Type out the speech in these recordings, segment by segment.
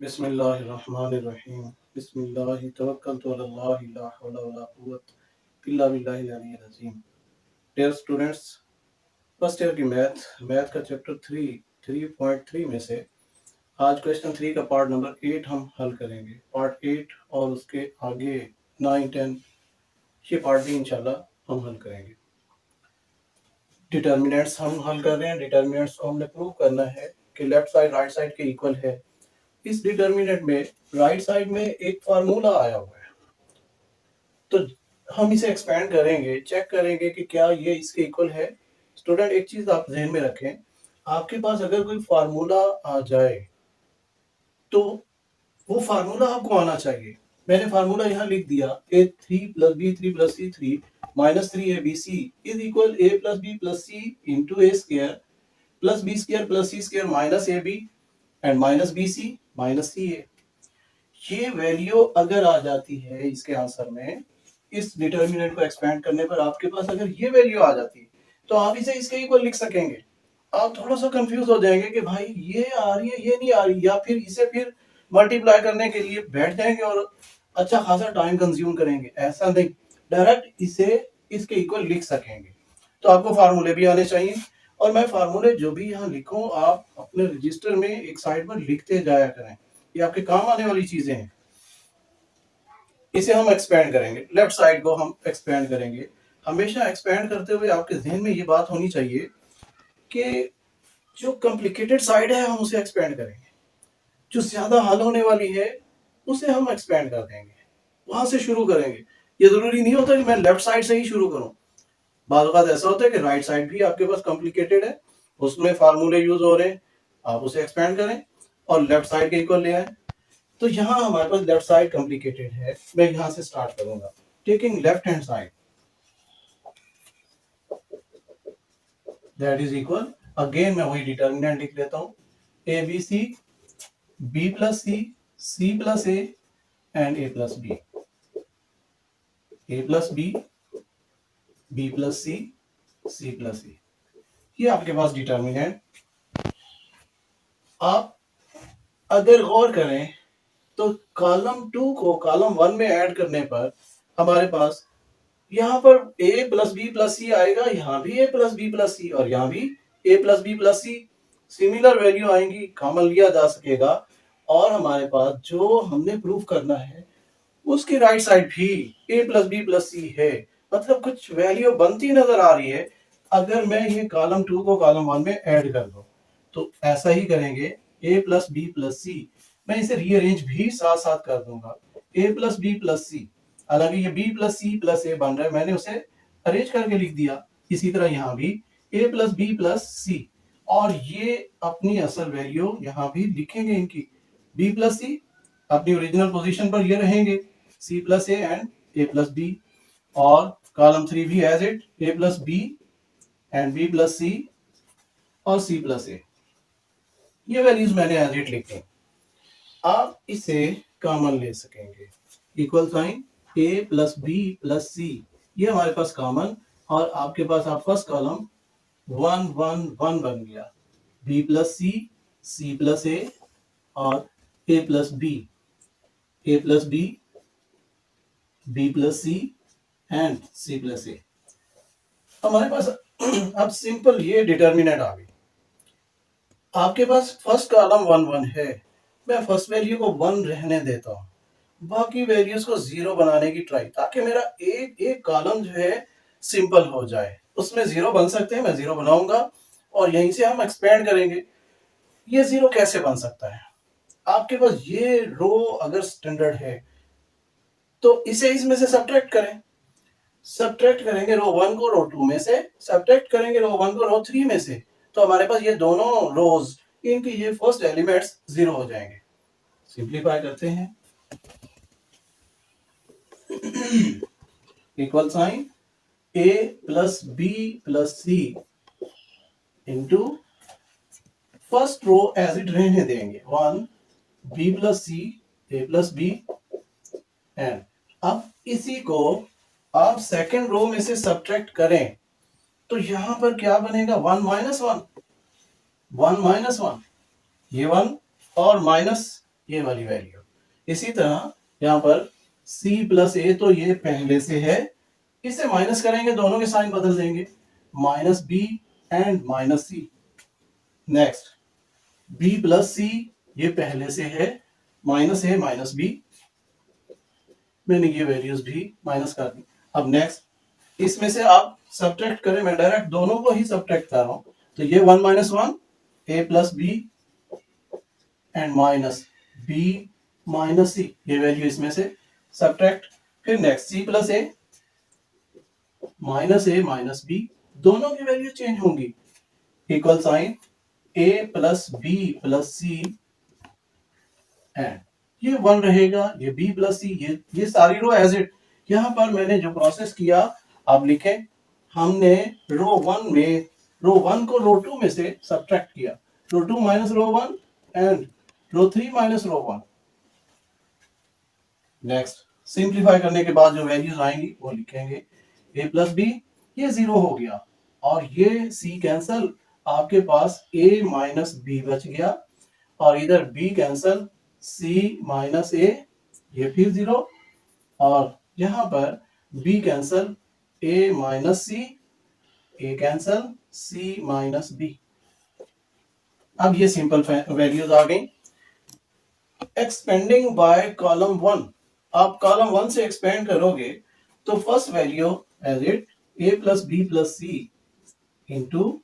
बिस्मिल्लाहिर्रहमानिर्रहीम। बिस्मिल्लाहि तवक्कलतु अलल्लाहि ला हौला वला कुव्वता इल्ला बिल्लाहिल अलिय्यिल अज़ीम। डियर स्टूडेंट्स, फर्स्ट ईयर की मैथ का चैप्टर 3.3 में से आज क्वेश्चन 3 का पार्ट नंबर 8 हम हल करेंगे। पार्ट 8 और उसके आगे 9, 10 ये पार्ट भी इंशाल्लाह हम हल करेंगे। डिटर्मिनेंट्स हम हल कर रहे हैं। डिटर्मिनेंट्स को हमने प्रूव करना है कि लेफ्ट साइड राइट साइड के इक्वल है। इस डिटर्मिनेंट में राइट साइड में एक फार्मूला आया हुआ है, तो हम इसे एक्सपेंड करेंगे, चेक करेंगे कि क्या ये इसके इक्वल है। स्टूडेंट, एक चीज आप ध्यान में रखें, आपके पास अगर कोई फार्मूला आ जाए तो वो फार्मूला आपको आना चाहिए। मैंने फार्मूला यहाँ लिख दिया, a3 + b3 + c3 -3abc is equal a+b+c into a square plus b square plus c square minus ab and minus bc minus ca। ये वैल्यू अगर आ जाती है इसके आंसर में, इस डिटर्मिनेंट को एक्सपेंड करने पर आपके पास अगर ये वैल्यू आ जाती तो आप इसे इसके इक्वल लिख सकेंगे। आप थोड़ा सा कंफ्यूज हो जाएंगे कि भाई ये आ रही है ये नहीं आ रही, या फिर इसे फिर मल्टीप्लाई करने के लिए बैठ जाएंगे और अच्छा खासा टाइम कंज्यूम करेंगे। ऐसा नहीं, डायरेक्ट इसे इसके इक्वल लिख सकेंगे। तो आपको फार्मूले भी आने चाहिए, और मैं फार्मूले जो भी यहाँ लिखूं आप अपने रजिस्टर में एक साइड पर लिखते जाया करें, ये आपके काम आने वाली चीजें हैं। इसे हम एक्सपेंड करेंगे, लेफ्ट साइड को हम एक्सपेंड करेंगे। हमेशा एक्सपेंड करते हुए आपके जहन में ये बात होनी चाहिए कि जो कॉम्प्लिकेटेड साइड है हम उसे एक्सपेंड करेंगे, जो ज्यादा हल होने वाली है उसे हम एक्सपेंड कर देंगे, वहां से शुरू करेंगे। ये जरूरी नहीं होता कि मैं लेफ्ट साइड से ही शुरू करूं। बात बात ऐसा होता है कि राइट साइड भी आपके पास कॉम्प्लिकेटेड है, उसमें फार्मूले यूज हो रहे हैं, आप उसे एक्सपेंड करें और लेफ्ट साइड के इक्वल ले आए। तो यहाँ हमारे पास लेफ्ट साइड कॉम्प्लिकेटेड है, मैं यहाँ से स्टार्ट करूंगा। Taking left hand side, that is equal, again मैं वही डिटर्मिनेंट लिख लेता हूँ, A B C B plus C plus A and A plus B, A plus B plus C plus A. ये आपके पास डिटर्मिनेंट। आप अगर गौर करें तो कॉलम 2 को कॉलम 1 में ऐड करने पर हमारे पास यहाँ पर a plus B plus C आएगा, यहाँ भी a plus B plus C और यहाँ भी a plus B plus C, similar value आएंगी, कॉमन लिया जा सकेगा। और हमारे पास जो हमने प्रूफ करना है उसकी राइट साइड भी a प्लस बी प्लस सी है, मतलब कुछ वैल्यू बनती नजर आ रही है। अगर मैं ये कॉलम 2 को कॉलम 1 में ऐड कर दूं तो ऐसा ही करेंगे, a प्लस बी प्लस सी, मैं इसे रीअरेंज भी साथ साथ कर दूंगा, a प्लस बी प्लस सी। हालांकि ये b प्लस सी प्लस ए बन रहा है, मैंने उसे अरेंज करके लिख दिया। इसी तरह यहाँ भी a plus B plus C, और ये अपनी असल वैल्यू यहाँ भी लिखेंगे इनकी, b प्लस सी अपनी ओरिजिनल पोजीशन पर ये रहेंगे, c plus A and a plus B. और कॉलम 3 भी as it, a plus B and b plus C और c प्लस ए। ये वैल्यूज मैंने एज इट लिखी, आप इसे कॉमन ले सकेंगे। Equal sign a plus B plus C, ये हमारे पास कॉमन, और आपके पास आप फर्स्ट कॉलम 1 1 1 बन गया, b plus C plus A और a plus B B plus C and C plus A. हमारे पास अब सिंपल ये डिटर्मिनेंट आ गई। आपके पास फर्स्ट कॉलम 1 1 है, मैं फर्स्ट वैल्यू को 1 रहने देता हूँ, बाकी वैल्यूज को 0 बनाने की ट्राई, ताकि मेरा एक एक कॉलम जो है सिंपल हो जाए। उसमें 0 बन सकते हैं, मैं 0 बनाऊंगा और यहीं से हम एक्सपेंड करेंगे। ये 0 कैसे बन सकता है? आपके पास ये रो अगर स्टैंडर्ड है तो इसे इसमें से सब्ट्रैक्ट करें। सब्ट्रैक्ट करेंगे रो 1 को रो 2 में से, सब्ट्रैक्ट करेंगे रो 1 को रो 3 में से, तो हमारे पास ये दोनों रोज, इनके ये फर्स्ट एलिमेंट्स 0 हो जाएंगे। सिंप्लीफाई करते हैं, equal sign a plus B plus C into first row as it रहने देंगे 1 b plus C a plus B and, अब इसी को आप सेकेंड रो में से सब्ट्रैक्ट करें तो यहां पर क्या बनेगा, 1 माइनस 1 1 माइनस 1, ये 1 और माइनस ये वाली वैल्यू। इसी तरह यहाँ पर c प्लस ए तो ये पहले से है, इससे माइनस करेंगे, दोनों के साइन बदल देंगे, minus B and minus C. Next b plus C, ये पहले से है, माइनस ए माइनस बी, मैंने ये वैल्यूज भी माइनस कर दी। अब नेक्स्ट इसमें से आप सब्ट्रैक्ट करें, मैं डायरेक्ट दोनों को ही सब्ट्रैक्ट कर रहा हूं, तो ये 1 minus 1 A plus B and minus B minus C, ये वैल्यू इसमें से सब्ट्रैक्ट। फिर next C plus A minus B, दोनों की वैल्यू चेंज होंगी, equal sign A plus B plus C and ये 1 रहेगा, ये b प्लस सी, ये सारी रो एज इट। यहां पर मैंने जो प्रोसेस किया आप लिखें, हमने रो 1 में रो 1 को रो 2 में से सब्ट्रैक्ट किया, row 2 minus row 1 and row 3 minus row 1। Next simplify करने के बाद जो वैल्यूज आएंगी वो लिखेंगे, a प्लस बी, ये 0 हो गया और ये c कैंसल, आपके पास a माइनस बी बच गया और इधर b cancel, c minus A, ये फिर 0 और यहां पर b cancel, a minus C, a cancel, c minus B. अब ये सिंपल वैल्यूज आ गई। एक्सपेंडिंग बाय कॉलम 1, आप कॉलम 1 से एक्सपेंड करोगे तो first value as it a plus B plus C into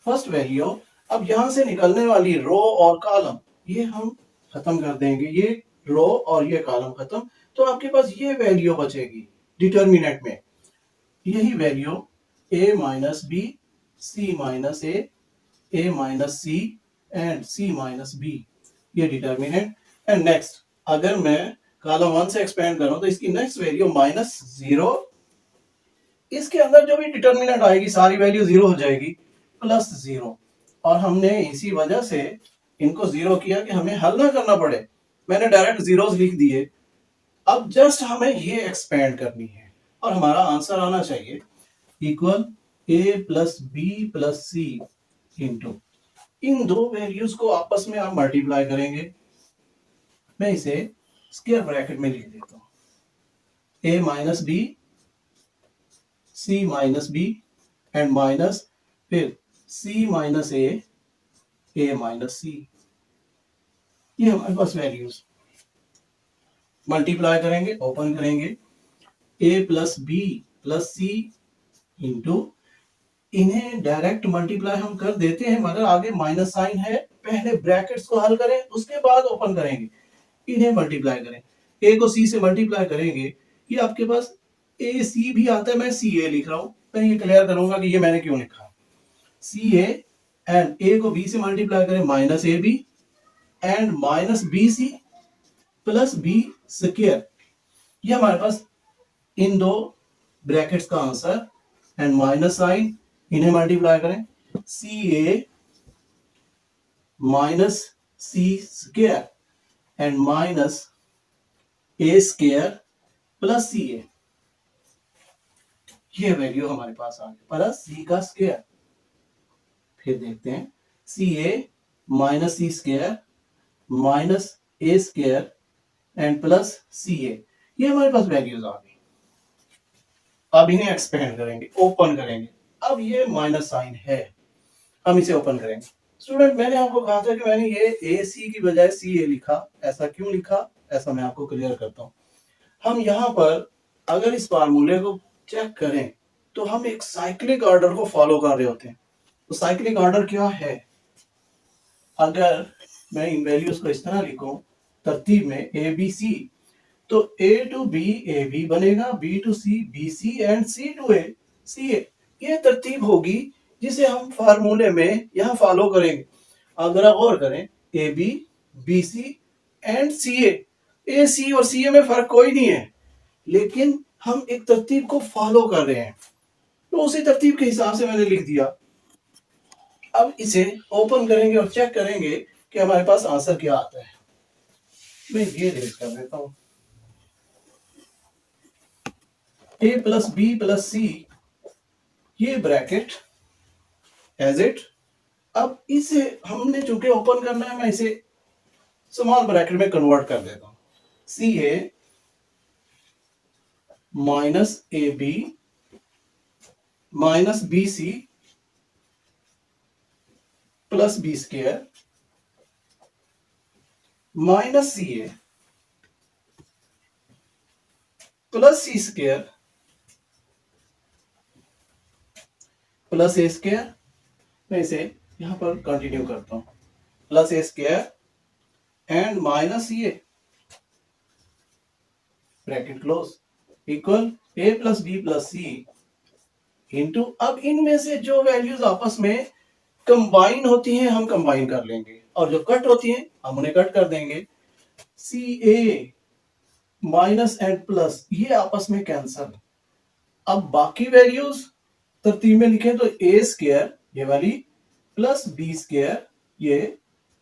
first value. अब यहां से निकलने वाली रो और कॉलम ये हम खत्म कर देंगे, ये रो और ये कॉलम खत्म, तो आपके पास ये वैल्यू बचेगी डिटर्मिनेंट में, यही value a minus B, C minus A minus C and c minus B, ये डिटर्मिनेंट। एंड नेक्स्ट अगर मैं कॉलम 1 से एक्सपेंड करूं तो इसकी नेक्स्ट वैल्यू माइनस 0, इसके अंदर जो भी डिटर्मिनेंट आएगी सारी वैल्यू 0 हो जाएगी, प्लस 0। और हमने इसी वजह से इनको 0 किया कि हमें हल ना करना पड़े, मैंने डायरेक्ट जीरोस लिख दिए। अब जस्ट हमें ये एक्सपेंड करनी है और हमारा आंसर आना चाहिए equal a plus B plus C into, इन दो वैल्यूज को आपस में आप मल्टीप्लाई करेंगे, मैं इसे स्क्वायर ब्रैकेट में लिख देता हूं, a minus B, C minus B and minus फिर c minus A minus C, ये हमारे पास वैल्यूज मल्टीप्लाई करेंगे, ओपन करेंगे, a plus B plus C into, इन्हें डायरेक्ट मल्टीप्लाई हम कर देते हैं मगर आगे माइनस साइन है, पहले ब्रैकेट्स को हल करें उसके बाद ओपन करेंगे, इन्हें मल्टीप्लाई करें, a को c से मल्टीप्लाई करेंगे, ये आपके पास a c भी आता है, मैं c a लिख रहा हूं, मैं ये क्लियर करूंगा कि ये मैंने क्यों लिखा, c a एंड a को b से मल्टीप्लाई करें minus A B and minus B C plus B square, ये हमारे पास इन दो ब्रैकेट्स का आंसर एंड माइनस साइन, इन्हें मल्टीप्लाई करें, C A minus C square and minus A square plus C A, ये वैल्यू हमारे पास आ गई प्लस सी का स्क्वायर। फिर देखते हैं C A minus C square minus A square and plus C A, ये हमारे पास वैल्यूज आ गई। अब इन्हें एक्सपेंड करेंगे, ओपन करेंगे, अब ये माइनस साइन है, हम इसे ओपन करेंगे। स्टूडेंट मैंने आपको कहा था कि मैंने ये ए सी की बजाय सी ए लिखा, ऐसा क्यों लिखा, ऐसा मैं आपको क्लियर करता हूं। हम यहाँ पर अगर इस फार्मूले को चेक करें तो हम एक साइक्लिक ऑर्डर को फॉलो कर रहे होते हैं, तो साइक्लिक ऑर्डर क्या है, अगर मैं इन वैल्यूज को इस तरह लिखूं तरतीब में ए बी सी, तो A टू B AB बनेगा, B to C BC and C to A CA, ये तरतीब होगी जिसे हम फार्मूले में यहां फॉलो करेंगे। अगर आप गौर करें AB BC and CA, AC और CA में फर्क कोई नहीं है, लेकिन हम एक तरतीब को फॉलो कर रहे हैं, तो उसी तरतीब के हिसाब से मैंने लिख दिया। अब इसे ओपन करेंगे और चेक करेंगे कि हमारे पास आंसर क्या आता है। मैं ये रेज कर देता हूं, a plus B plus C, ये ब्रैकेट एज इट। अब इसे हमने चूंकि ओपन करना है, मैं इसे स्मॉल ब्रैकेट में कन्वर्ट कर देता हूं। C A minus A B minus B C plus B square minus C A plus C square plus A square. मैं इसे यहां पर कंटिन्यू करता हूं, plus A square and minus C A bracket close equal A plus B plus C into, अब इनमें से जो वैल्यूज आपस में कंबाइन होती हैं हम कंबाइन कर लेंगे, और जो कट होती हैं हम उन्हें कट कर देंगे। सी ए माइनस एंड प्लस ये आपस में कैंसल। अब बाकी वैल्यूज तरतीब में लिखें तो ए स्क्वायर ये वाली प्लस बी स्क्वायर ये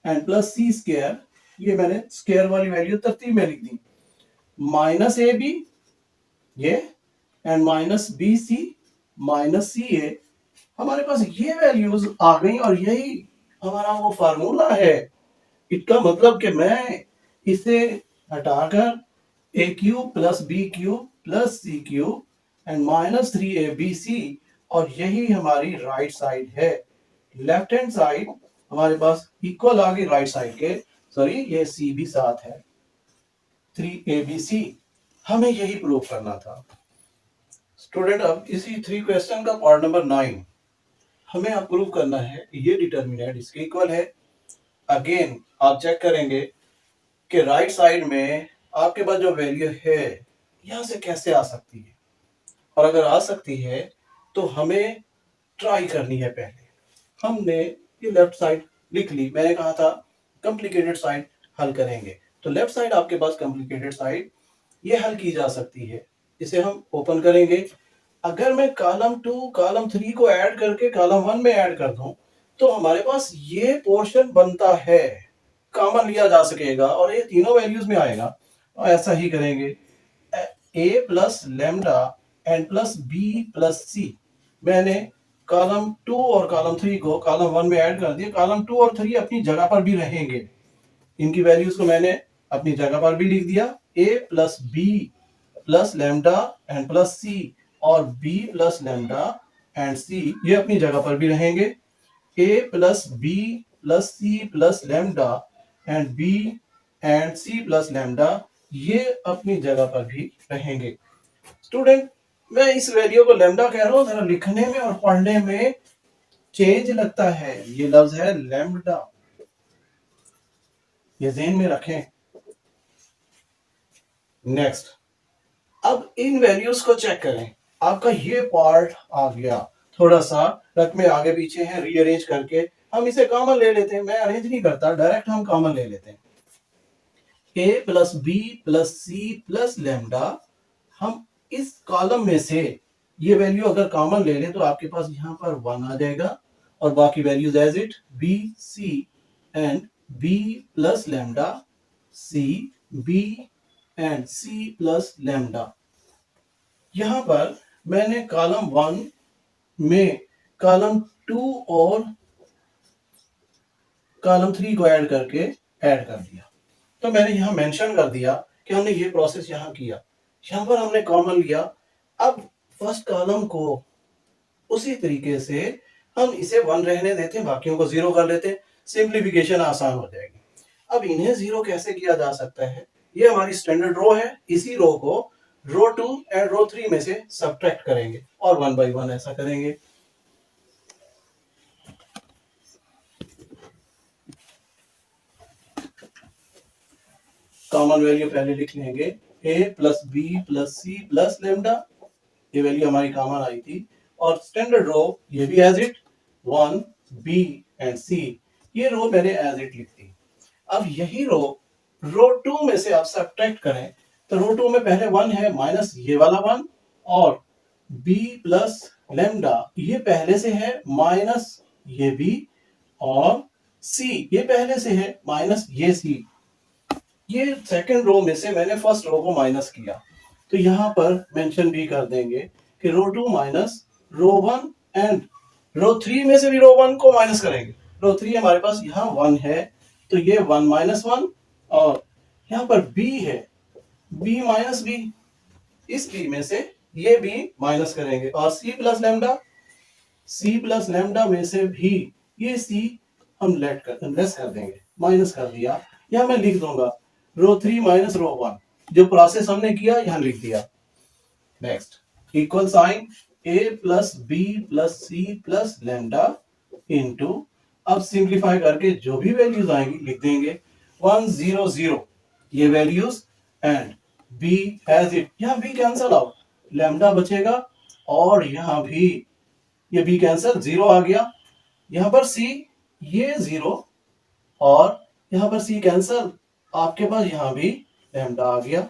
एंड प्लस सी स्क्वायर, ये मैंने स्क्वायर वाली वैल्यू तरतीब में लिख दी, माइनस ए बी ये and minus B C minus C A. हमारे पास ये वैल्यूज आ गई और यही हमारा वो फार्मूला है। इसका मतलब कि मैं इसे हटाकर A cube plus B cube plus C cube and minus 3abc, और यही हमारी राइट साइड है। लेफ्ट हैंड साइड हमारे पास इक्वल आ गई राइट साइड के, सॉरी ये सी भी साथ है, 3abc। हमें यही प्रूव करना था स्टूडेंट। अब इसी 3 क्वेश्चन का पार्ट नंबर 9 हमें अब प्रूव करना है, ये डिटर्मिनेंट इसके इक्वल है। अगेन आप चेक करेंगे कि राइट साइड में आपके पास जो वैल्यू है यहां से कैसे आ सकती है, और अगर आ सकती है तो हमें ट्राई करनी है। पहले हमने ये लेफ्ट साइड लिख ली, मैंने कहा था कॉम्प्लिकेटेड साइड हल करेंगे, तो लेफ्ट साइड आपके पास कॉम्प्लिकेटेड साइड ये हल की जा सकती है। इसे हम ओपन करेंगे। अगर मैं कॉलम 2 कॉलम 3 को ऐड करके कॉलम 1 में ऐड कर दूं तो हमारे पास ये पोर्शन बनता है, कॉमन लिया जा सकेगा और ये तीनों वैल्यूज में आएगा। और ऐसा ही करेंगे, A plus lambda and plus B plus C, मैंने कॉलम 2 और कॉलम 3 को कॉलम 1 में ऐड कर दिया। कॉलम 2 और 3 अपनी जगह पर भी रहेंगे, इनकी वैल्यूज को मैंने अपनी जगह पर भी लिख दिया। A plus B plus lambda and plus C और B plus lambda and C ये अपनी जगह पर भी रहेंगे। A plus B plus C plus lambda and B and C plus lambda ये अपनी जगह पर भी रहेंगे। स्टूडेंट मैं इस वैल्यू को लेमडा कह रहा हूं, जरा लिखने में और पढ़ने में चेंज लगता है। ये लफ्ज है लेमडा, ये ज़हन में रखें। नेक्स्ट, अब इन वैल्यूज को चेक करें। आपका ये पार्ट आ गया, थोड़ा सा रकम में आगे पीछे है, रीअरेंज करके हम इसे कॉमन ले लेते हैं। मैं अरेंज नहीं करता, डायरेक्ट हम कॉमन ले लेते हैं। A plus B plus C plus lambda, हम इस कॉलम में से ये वैल्यू अगर कॉमन ले लें तो आपके पास यहां पर 1 आ जाएगा और बाकी values as it B C and B plus lambda C B and C plus lambda. यहां पर मैंने कॉलम 1 में कॉलम 2 और कॉलम 3 को ऐड करके ऐड कर दिया। तो मैंने यहां मेंशन कर दिया कि हमने ये प्रोसेस यहां किया, यहां पर हमने कॉमन लिया। अब फर्स्ट कॉलम को उसी तरीके से हम इसे 1 रहने देते हैं, बाकियों को 0 कर लेते हैं, सिंप्लीफिकेशन आसान हो जाएगी। अब इन्हें 0 कैसे किया जा सकता है, ये हमारी स्टैंडर्ड रो है, इसी रो को रो 2 एंड रो 3 में से सब्ट्रैक्ट करेंगे और 1 बाई 1 ऐसा करेंगे। कॉमन वैल्यू पहले लिख लेंगे, A plus B plus C plus lambda, ये वैल्यू हमारी कॉमन आई थी, और स्टैंडर्ड रो ये भी as it 1 B and C, ये रो मैंने एज इट लिख दी। अब यही रो 2 में से आप सब्ट्रैक्ट करें तो रो 2 में पहले 1 है माइनस ये वाला 1, और b प्लस लेमडा ये पहले से है माइनस ये b, और c ये पहले से है माइनस ये c। ये सेकंड रो में से मैंने फर्स्ट रो को माइनस किया, तो यहां पर मेंशन भी कर देंगे कि रो 2 माइनस रो 1 एंड रो 3 में से भी रो 1 को माइनस करेंगे। रो 3 हमारे पास यहाँ 1 है तो ये 1 माइनस 1 और यहाँ पर b है, b माइनस b, इस b में से ये b माइनस करेंगे और c प्लस लैम्डा में से भी ये c हम लेस कर देंगे, माइनस कर दिया। यहाँ मैं लिख दूंगा रो 3 माइनस रो 1, जो प्रोसेस हमने किया यहाँ लिख दिया। Next, equal sign a plus b plus c plus lambda into, अब सिंप्लीफाई करके जो भी वैल्यूज आएंगी लिख देंगे 1 0 0 ये values and b as it, यहाँ b कैंसल आउट, लैम्डा बचेगा और यहाँ भी ये b कैंसल, 0 आ गया। यहाँ पर c ये 0 और यहाँ पर c कैंसल, आपके पास यहाँ भी लैम्डा आ गया।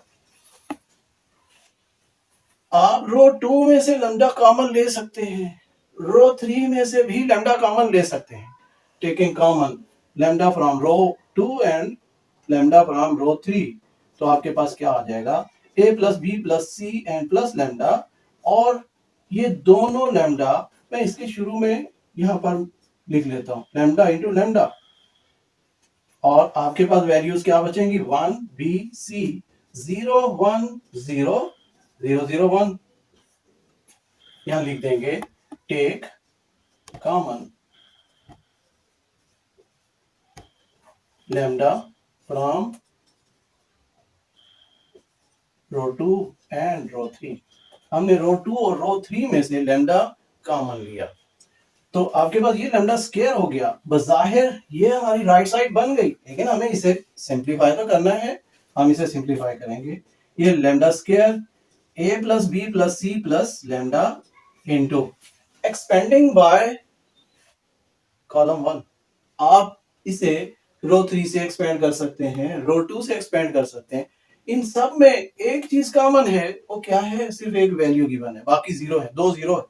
आप रो 2 में से लैम्डा कॉमन ले सकते हैं, रो 3 में से भी लैम्डा कॉमन ले सकते हैं। Taking common lambda from row 2 and lambda from row 3, तो आपके पास क्या आ जाएगा, a plus B plus C and plus lambda, और ये दोनों लैम्डा मैं इसके शुरू में यहां पर लिख लेता हूं, लैम्डा इंटू लैम्डा, और आपके पास वैल्यूज क्या बचेंगी, 1 b c 0 1 0 0 0 1, यहां लिख देंगे take common lambda from row 2 and row 3। हमने रो 2 और रो 3 में से लैम्डा कॉमन लिया, तो आपके पास ये लैम्डा स्क्वायर हो गया। बज़ाहिर ये हमारी राइट साइड बन गई, लेकिन हमें इसे सिंप्लीफाई तो करना है, हम इसे सिंप्लीफाई करेंगे। ये lambda square a plus B plus C plus lambda into expanding by column 1। आप इसे रो 3 से एक्सपेंड कर सकते हैं, रो 2 से एक्सपेंड कर सकते हैं। इन सब में एक चीज कॉमन है, वो क्या है, सिर्फ एक वैल्यू गिवन है, बाकी जीरो है, 2 जीरो है।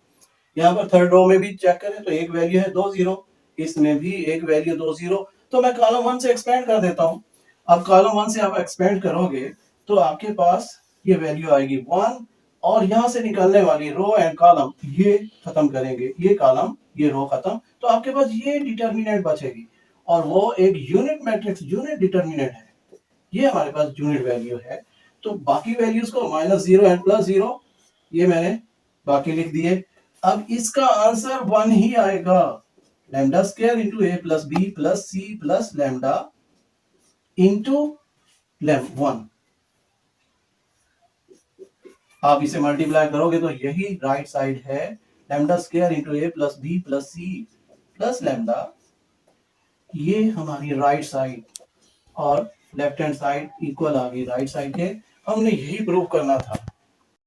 यहाँ पर थर्ड रो में भी चेक करें तो एक वैल्यू है 2 0, इसमें भी एक वैल्यू 2 0, तो मैं कॉलम 1 से एक्सपेंड कर देता हूँ। अब कॉलम 1 से आप एक्सपेंड करोगे तो आपके पास ये वैल्यू आएगी 1, और यहां से निकलने वाली रो एंड कॉलम ये खत्म करेंगे, ये कॉलम ये रो खत्म, तो आपके पास ये डिटर्मिनेंट बचेगी, और वो एक यूनिट मैट्रिक्स यूनिट डिटर्मिनेंट है, ये हमारे पास यूनिट वैल्यू है। तो बाकी वैल्यूज को -0 एंड +0 ये मैंने बाकी लिख दिए। अब इसका आंसर 1 ही आएगा, lambda square into a plus B plus C plus lambda into 1। आप इसे मल्टीप्लाई करोगे तो यही राइट साइड है, lambda square into a plus B plus C plus lambda, ये हमारी राइट साइड, और लेफ्ट हैंड साइड इक्वल आ गई राइट साइड के। हमने यही प्रूव करना था।